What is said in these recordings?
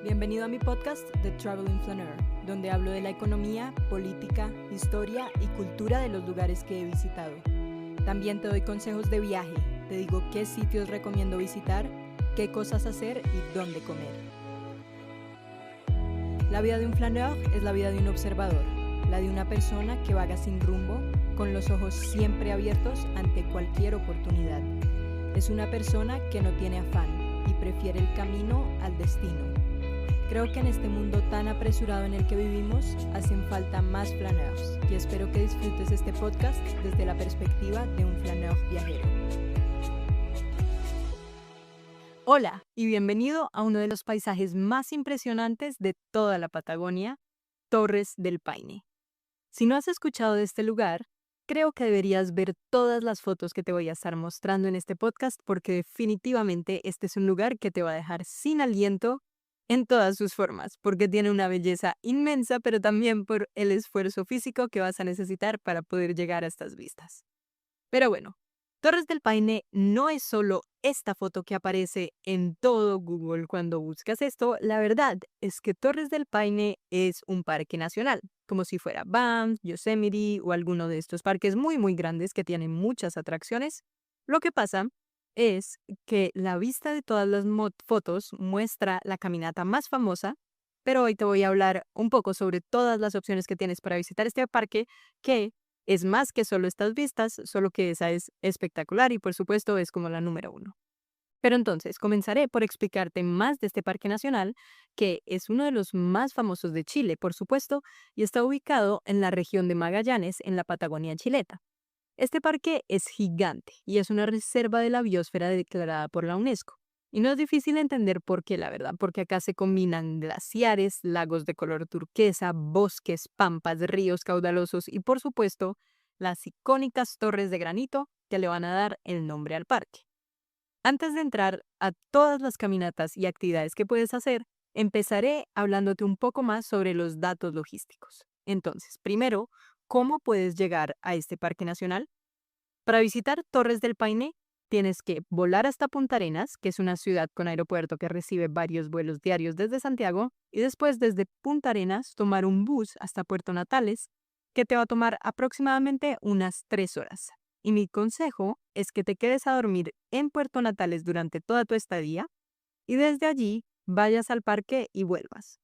Bienvenido a mi podcast The Traveling Flaneur, donde hablo de la economía, política, historia y cultura de los lugares que he visitado. También te doy consejos de viaje, te digo qué sitios recomiendo visitar, qué cosas hacer y dónde comer. La vida de un flaneur es la vida de un observador, la de una persona que vaga sin rumbo, con los ojos siempre abiertos ante cualquier oportunidad. Es una persona que no tiene afán y prefiere el camino al destino. Creo que en este mundo tan apresurado en el que vivimos, hacen falta más flaneurs y espero que disfrutes este podcast desde la perspectiva de un flaneur viajero. Hola y bienvenido a uno de los paisajes más impresionantes de toda la Patagonia, Torres del Paine. Si no has escuchado de este lugar, creo que deberías ver todas las fotos que te voy a estar mostrando en este podcast porque definitivamente este es un lugar que te va a dejar sin aliento en todas sus formas, porque tiene una belleza inmensa, pero también por el esfuerzo físico que vas a necesitar para poder llegar a estas vistas. Pero bueno, Torres del Paine no es solo esta foto que aparece en todo Google cuando buscas esto. La verdad es que Torres del Paine es un parque nacional, como si fuera Banff, Yosemite o alguno de estos parques muy grandes que tienen muchas atracciones. Lo que pasa es que la vista de todas las fotos muestra la caminata más famosa, pero hoy te voy a hablar un poco sobre todas las opciones que tienes para visitar este parque, que es más que solo estas vistas, solo que esa es espectacular y por supuesto es como la número uno. Pero entonces comenzaré por explicarte más de este parque nacional, que es uno de los más famosos de Chile, por supuesto, y está ubicado en la región de Magallanes, en la Patagonia chilena. Este parque es gigante y es una reserva de la biosfera declarada por la UNESCO. Y no es difícil entender por qué, la verdad, porque acá se combinan glaciares, lagos de color turquesa, bosques, pampas, ríos caudalosos y, por supuesto, las icónicas torres de granito que le van a dar el nombre al parque. Antes de entrar a todas las caminatas y actividades que puedes hacer, empezaré hablándote un poco más sobre los datos logísticos. Entonces, primero, ¿cómo puedes llegar a este parque nacional? Para visitar Torres del Paine, tienes que volar hasta Punta Arenas, que es una ciudad con aeropuerto que recibe varios vuelos diarios desde Santiago, y después desde Punta Arenas tomar un bus hasta Puerto Natales, que te va a tomar aproximadamente unas 3 horas. Y mi consejo es que te quedes a dormir en Puerto Natales durante toda tu estadía y desde allí vayas al parque y vuelvas.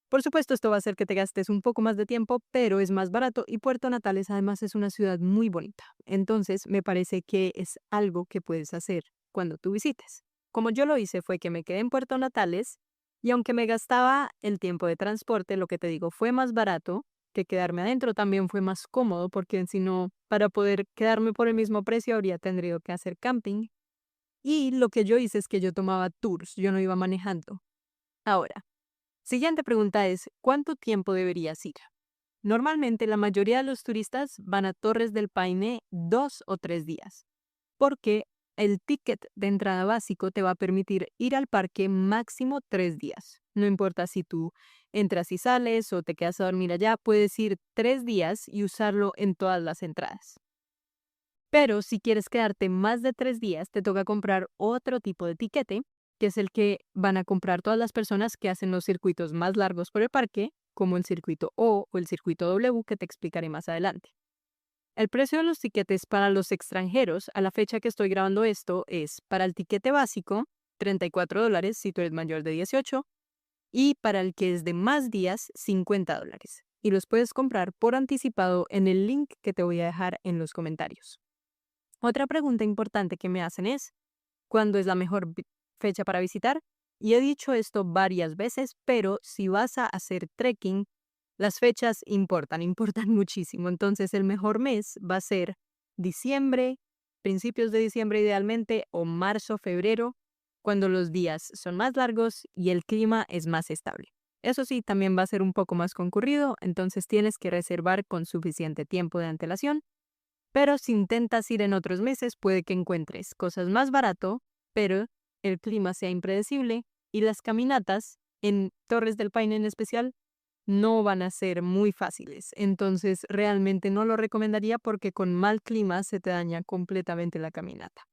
Por supuesto, esto va a hacer que te gastes un poco más de tiempo, pero es más barato y Puerto Natales además es una ciudad muy bonita. Entonces, me parece que es algo que puedes hacer cuando tú visites. Como yo lo hice fue que me quedé en Puerto Natales y aunque me gastaba el tiempo de transporte, lo que te digo, fue más barato que quedarme adentro, también fue más cómodo porque si no, para poder quedarme por el mismo precio habría tenido que hacer camping. Y lo que yo hice es que yo tomaba tours, yo no iba manejando. Ahora, siguiente pregunta es, ¿cuánto tiempo deberías ir? Normalmente la mayoría de los turistas van a Torres del Paine 2 o 3 días, porque el ticket de entrada básico te va a permitir ir al parque máximo 3 días. No importa si tú entras y sales o te quedas a dormir allá, puedes ir 3 días y usarlo en todas las entradas. Pero si quieres quedarte más de 3 días, te toca comprar otro tipo de tiquete, que es el que van a comprar todas las personas que hacen los circuitos más largos por el parque, como el circuito O el circuito W, que te explicaré más adelante. El precio de los tiquetes para los extranjeros, a la fecha que estoy grabando esto, es para el tiquete básico, $34 si tú eres mayor de 18, y para el que es de más días, $50. Y los puedes comprar por anticipado en el link que te voy a dejar en los comentarios. Otra pregunta importante que me hacen es, ¿cuándo es la mejor fecha para visitar? Y he dicho esto varias veces, pero si vas a hacer trekking, las fechas importan muchísimo. Entonces el mejor mes va a ser diciembre, principios de diciembre idealmente, o marzo, febrero, cuando los días son más largos y el clima es más estable. Eso sí, también va a ser un poco más concurrido, entonces tienes que reservar con suficiente tiempo de antelación. Pero si intentas ir en otros meses, puede que encuentres cosas más barato, pero el clima sea impredecible y las caminatas en Torres del Paine en especial no van a ser muy fáciles. Entonces realmente no lo recomendaría porque con mal clima se te daña completamente la caminata.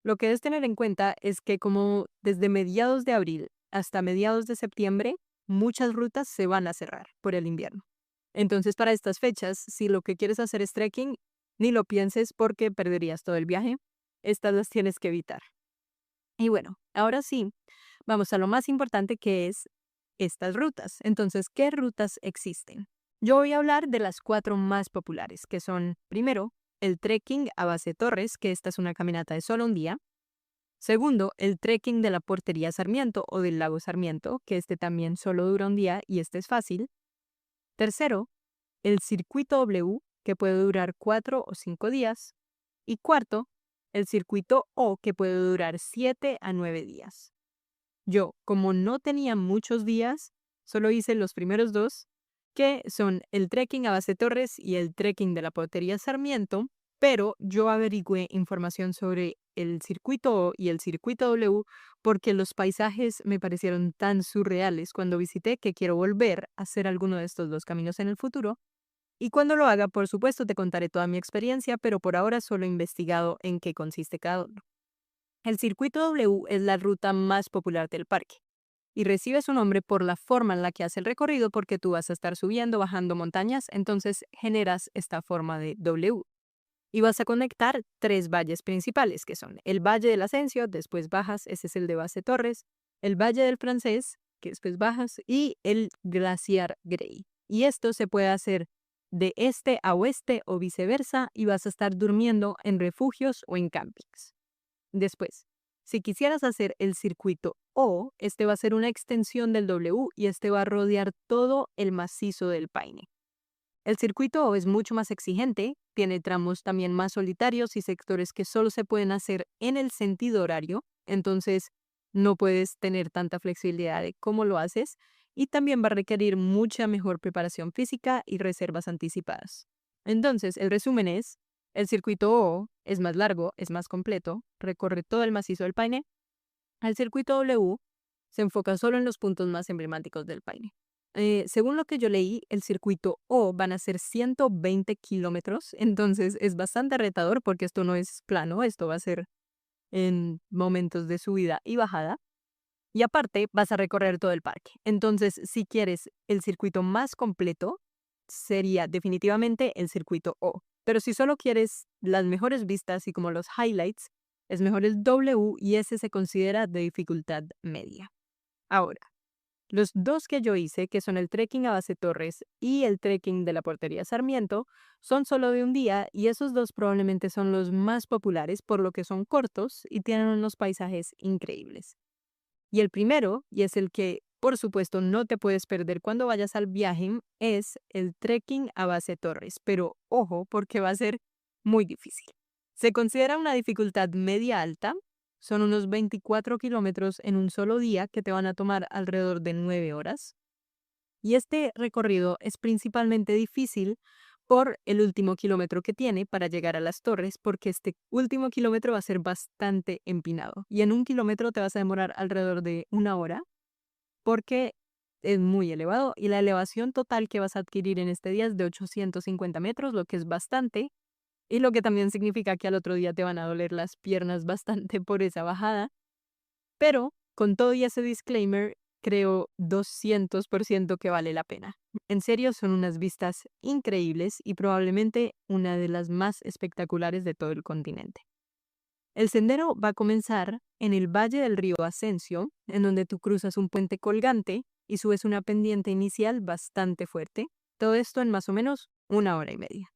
Lo que debes tener en cuenta es que como desde mediados de abril hasta mediados de septiembre, muchas rutas se van a cerrar por el invierno. Entonces, para estas fechas, si lo que quieres hacer es trekking, ni lo pienses porque perderías todo el viaje. Estas las tienes que evitar. Y bueno, ahora sí, vamos a lo más importante que es estas rutas. Entonces, ¿qué rutas existen? Yo voy a hablar de las 4 más populares, que son, primero, el trekking a base Torres, que esta es una caminata de solo un día. Segundo, el trekking de la Portería Sarmiento o del Lago Sarmiento, que este también solo dura un día y este es fácil. Tercero, el circuito W, que puede durar 4 o 5 días. Y cuarto, el circuito O, que puede durar 7 a 9 días. Yo, como no tenía muchos días, solo hice los primeros 2, que son el trekking a base Torres y el trekking de la Portería Sarmiento, pero yo averigüé información sobre el circuito O y el circuito W porque los paisajes me parecieron tan surreales cuando visité que quiero volver a hacer alguno de estos 2 caminos en el futuro. Y cuando lo haga, por supuesto, te contaré toda mi experiencia, pero por ahora solo he investigado en qué consiste cada uno. El circuito W es la ruta más popular del parque y recibe su nombre por la forma en la que hace el recorrido porque tú vas a estar subiendo, bajando montañas, entonces generas esta forma de W. Y vas a conectar 3 valles principales, que son el Valle del Ascenso, después bajas, ese es el de base Torres, el Valle del Francés, que después bajas, y el Glaciar Grey. Y esto se puede hacer de este a oeste o viceversa y vas a estar durmiendo en refugios o en campings. Después, si quisieras hacer el circuito O, este va a ser una extensión del W y este va a rodear todo el macizo del Paine. El circuito O es mucho más exigente, tiene tramos también más solitarios y sectores que solo se pueden hacer en el sentido horario, entonces no puedes tener tanta flexibilidad de cómo lo haces y también va a requerir mucha mejor preparación física y reservas anticipadas. Entonces, el resumen es, el circuito O es más largo, es más completo, recorre todo el macizo del Paine. El circuito W se enfoca solo en los puntos más emblemáticos del Paine. Según lo que yo leí, el circuito O van a ser 120 kilómetros, entonces es bastante retador porque esto no es plano, esto va a ser en momentos de subida y bajada. Y aparte, vas a recorrer todo el parque. Entonces, si quieres el circuito más completo, sería definitivamente el circuito O. Pero si solo quieres las mejores vistas y como los highlights, es mejor el W y ese se considera de dificultad media. Ahora, los 2 que yo hice, que son el trekking a base Torres y el trekking de la Portería Sarmiento, son solo de un día y esos 2 probablemente son los más populares por lo que son cortos y tienen unos paisajes increíbles. Y el primero, y es el que por supuesto no te puedes perder cuando vayas al viaje, es el trekking a base Torres, pero ojo porque va a ser muy difícil. Se considera una dificultad media alta, son unos 24 kilómetros en un solo día que te van a tomar alrededor de 9 horas. Y este recorrido es principalmente difícil por el último kilómetro que tiene para llegar a las torres, porque este último kilómetro va a ser bastante empinado. Y en un kilómetro te vas a demorar alrededor de 1 hora, porque es muy elevado y la elevación total que vas a adquirir en este día es de 850 metros, lo que es bastante, y lo que también significa que al otro día te van a doler las piernas bastante por esa bajada. Pero con todo y ese disclaimer, creo 200% que vale la pena. En serio, son unas vistas increíbles y probablemente una de las más espectaculares de todo el continente. El sendero va a comenzar en el valle del río Ascenso, en donde tú cruzas un puente colgante y subes una pendiente inicial bastante fuerte. Todo esto en más o menos 1 hora y media.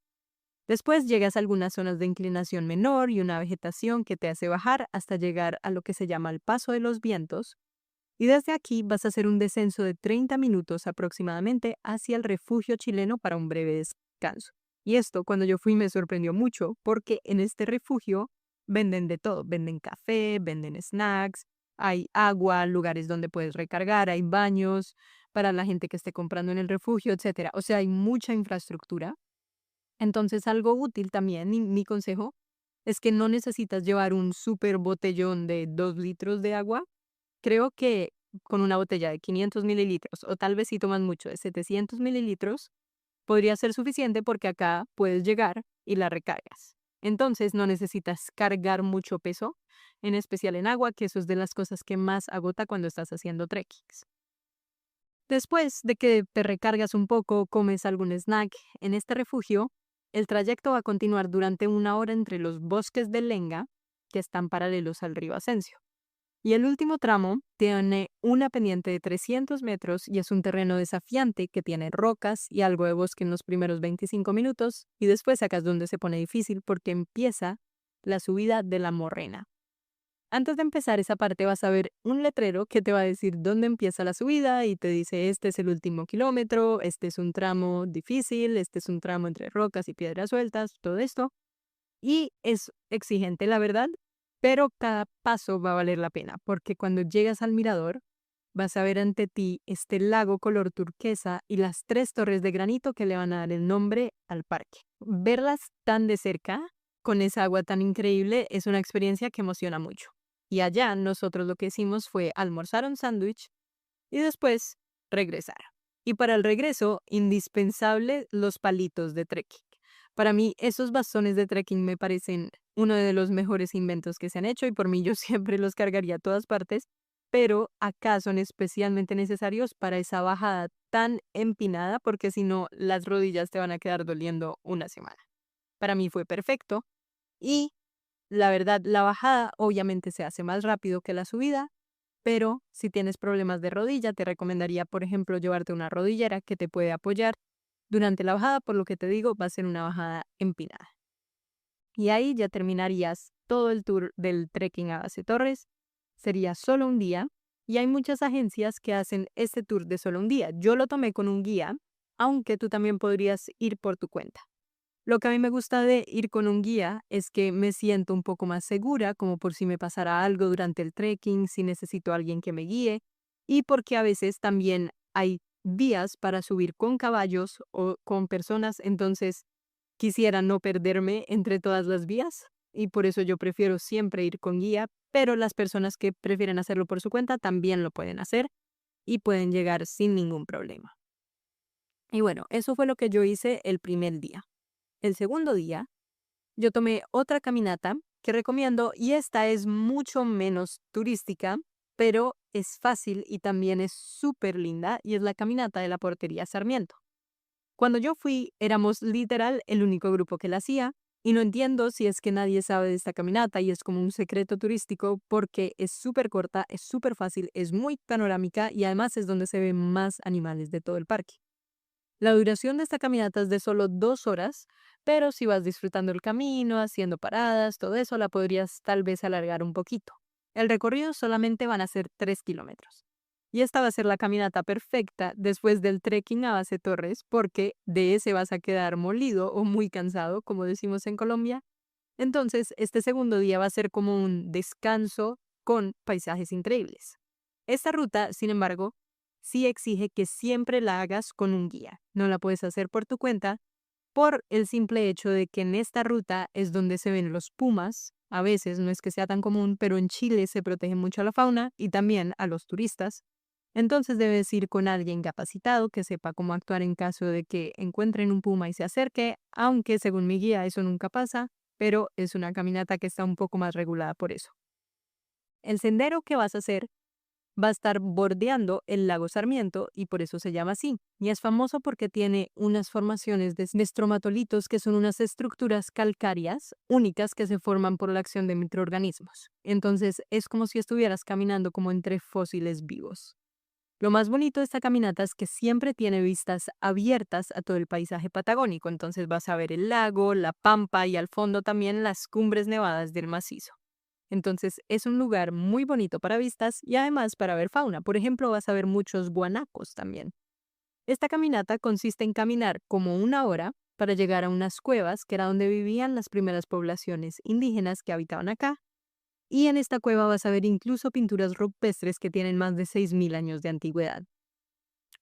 Después llegas a algunas zonas de inclinación menor y una vegetación que te hace bajar hasta llegar a lo que se llama el Paso de los Vientos. Y desde aquí vas a hacer un descenso de 30 minutos aproximadamente hacia el refugio chileno para un breve descanso. Y esto cuando yo fui me sorprendió mucho porque en este refugio venden de todo, venden café, venden snacks, hay agua, lugares donde puedes recargar, hay baños para la gente que esté comprando en el refugio, etcétera. O sea, hay mucha infraestructura. Entonces, algo útil también, y mi consejo, es que no necesitas llevar un súper botellón de 2 litros de agua. Creo que con una botella de 500 mililitros, o tal vez si tomas mucho, de 700 mililitros, podría ser suficiente porque acá puedes llegar y la recargas. Entonces no necesitas cargar mucho peso, en especial en agua, que eso es de las cosas que más agota cuando estás haciendo trekkings. Después de que te recargas un poco, comes algún snack en este refugio, el trayecto va a continuar durante 1 hora entre los bosques de Lenga, que están paralelos al río Asensio. Y el último tramo tiene una pendiente de 300 metros y es un terreno desafiante que tiene rocas y algo de bosque en los primeros 25 minutos y después acá es donde se pone difícil porque empieza la subida de la Morrena. Antes de empezar esa parte vas a ver un letrero que te va a decir dónde empieza la subida y te dice este es el último kilómetro, este es un tramo difícil, este es un tramo entre rocas y piedras sueltas, todo esto. Y es exigente, la verdad, pero cada paso va a valer la pena, porque cuando llegas al mirador, vas a ver ante ti este lago color turquesa y las 3 torres de granito que le van a dar el nombre al parque. Verlas tan de cerca, con esa agua tan increíble, es una experiencia que emociona mucho. Y allá nosotros lo que hicimos fue almorzar un sándwich y después regresar. Y para el regreso, indispensable los palitos de trekking. Para mí, esos bastones de trekking me parecen uno de los mejores inventos que se han hecho y por mí yo siempre los cargaría a todas partes, pero acá son especialmente necesarios para esa bajada tan empinada porque si no, las rodillas te van a quedar doliendo una semana. Para mí fue perfecto y la verdad, la bajada obviamente se hace más rápido que la subida, pero si tienes problemas de rodilla, te recomendaría, por ejemplo, llevarte una rodillera que te puede apoyar durante la bajada, por lo que te digo, va a ser una bajada empinada. Y ahí ya terminarías todo el tour del trekking a Base Torres. Sería solo un día y hay muchas agencias que hacen este tour de solo un día. Yo lo tomé con un guía, aunque tú también podrías ir por tu cuenta. Lo que a mí me gusta de ir con un guía es que me siento un poco más segura, como por si me pasara algo durante el trekking, si necesito a alguien que me guíe, y porque a veces también hay vías para subir con caballos o con personas, entonces quisiera no perderme entre todas las vías, y por eso yo prefiero siempre ir con guía, pero las personas que prefieren hacerlo por su cuenta también lo pueden hacer y pueden llegar sin ningún problema. Y bueno, eso fue lo que yo hice el primer día. El segundo día, yo tomé otra caminata que recomiendo y esta es mucho menos turística, pero es fácil y también es súper linda y es la caminata de la Portería Sarmiento. Cuando yo fui, éramos literal el único grupo que la hacía y no entiendo si es que nadie sabe de esta caminata y es como un secreto turístico porque es súper corta, es súper fácil, es muy panorámica y además es donde se ven más animales de todo el parque. La duración de esta caminata es de solo 2 horas, pero si vas disfrutando el camino, haciendo paradas, todo eso, la podrías tal vez alargar un poquito. El recorrido solamente van a ser 3 kilómetros. Y esta va a ser la caminata perfecta después del trekking a Base Torres, porque de ese vas a quedar molido o muy cansado, como decimos en Colombia. Entonces, este segundo día va a ser como un descanso con paisajes increíbles. Esta ruta, sin embargo, sí exige que siempre la hagas con un guía. No la puedes hacer por tu cuenta por el simple hecho de que en esta ruta es donde se ven los pumas. A veces no es que sea tan común, pero en Chile se protege mucho a la fauna y también a los turistas. Entonces debes ir con alguien capacitado que sepa cómo actuar en caso de que encuentren un puma y se acerque, aunque según mi guía eso nunca pasa, pero es una caminata que está un poco más regulada por eso. El sendero que vas a hacer va a estar bordeando el lago Sarmiento y por eso se llama así. Y es famoso porque tiene unas formaciones de estromatolitos que son unas estructuras calcáreas únicas que se forman por la acción de microorganismos. Entonces es como si estuvieras caminando como entre fósiles vivos. Lo más bonito de esta caminata es que siempre tiene vistas abiertas a todo el paisaje patagónico, entonces vas a ver el lago, la pampa y al fondo también las cumbres nevadas del macizo. Entonces es un lugar muy bonito para vistas y además para ver fauna. Por ejemplo, vas a ver muchos guanacos también. Esta caminata consiste en caminar como 1 hora para llegar a unas cuevas que era donde vivían las primeras poblaciones indígenas que habitaban acá. Y en esta cueva vas a ver incluso pinturas rupestres que tienen más de 6.000 años de antigüedad.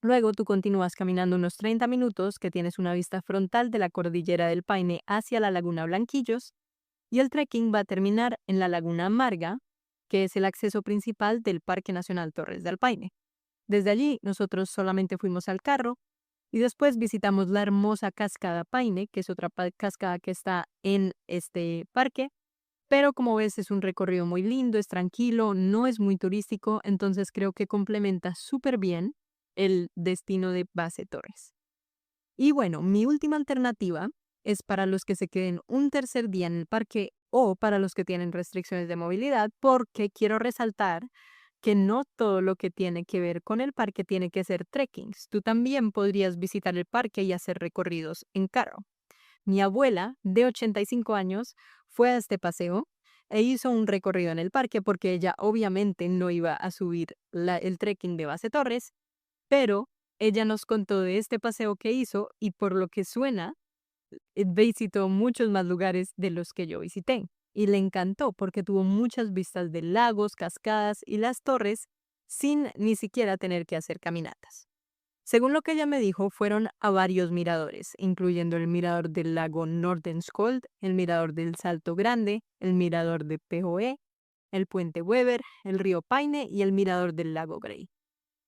Luego tú continúas caminando unos 30 minutos que tienes una vista frontal de la cordillera del Paine hacia la laguna Blanquillos y el trekking va a terminar en la laguna Amarga, que es el acceso principal del Parque Nacional Torres del Paine. Desde allí nosotros solamente fuimos al carro Y después visitamos la hermosa Cascada Paine, que es otra cascada que está en este parque. Pero como ves es un recorrido muy lindo, es tranquilo, no es muy turístico, entonces creo que complementa súper bien el destino de Base Torres. Y bueno, mi última alternativa es para los que se queden un tercer día en el parque o para los que tienen restricciones de movilidad, porque quiero resaltar que no todo lo que tiene que ver con el parque tiene que ser trekkings. Tú también podrías visitar el parque y hacer recorridos en carro. Mi abuela, de 85 años, fue a este paseo e hizo un recorrido en el parque porque ella obviamente no iba a subir el trekking de Base Torres, pero ella nos contó de este paseo que hizo y por lo que suena, visitó muchos más lugares de los que yo visité. Y le encantó porque tuvo muchas vistas de lagos, cascadas y las torres sin ni siquiera tener que hacer caminatas. Según lo que ella me dijo, fueron a varios miradores, incluyendo el mirador del lago Nordenskjöld, el mirador del Salto Grande, el mirador de POE, el puente Weber, el río Paine y el mirador del lago Grey.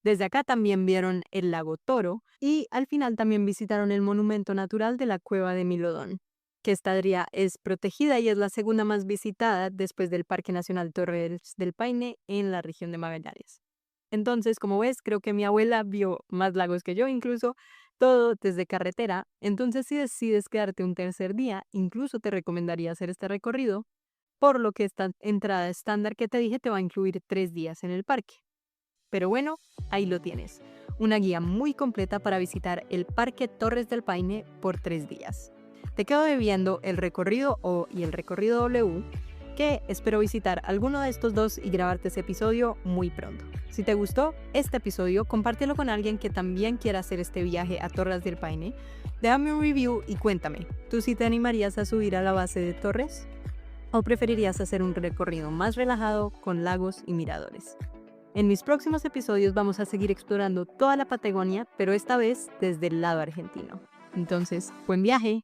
Desde acá también vieron el lago Toro y al final también visitaron el monumento natural de la cueva de Milodón, que esta área es protegida y es la segunda más visitada después del Parque Nacional Torres del Paine en la región de Magallanes. Entonces, como ves, creo que mi abuela vio más lagos que yo, incluso todo desde carretera. Entonces, si decides quedarte un tercer día, incluso te recomendaría hacer este recorrido, por lo que esta entrada estándar que te dije te va a incluir 3 días en el parque. Pero bueno, ahí lo tienes. Una guía muy completa para visitar el Parque Torres del Paine por 3 días. Te quedo debiendo el recorrido O y el recorrido W, que espero visitar alguno de estos dos y grabarte ese episodio muy pronto. Si te gustó este episodio, compártelo con alguien que también quiera hacer este viaje a Torres del Paine. Déjame un review y cuéntame, ¿tú sí te animarías a subir a la base de Torres? ¿O preferirías hacer un recorrido más relajado con lagos y miradores? En mis próximos episodios vamos a seguir explorando toda la Patagonia, pero esta vez desde el lado argentino. Entonces, buen viaje.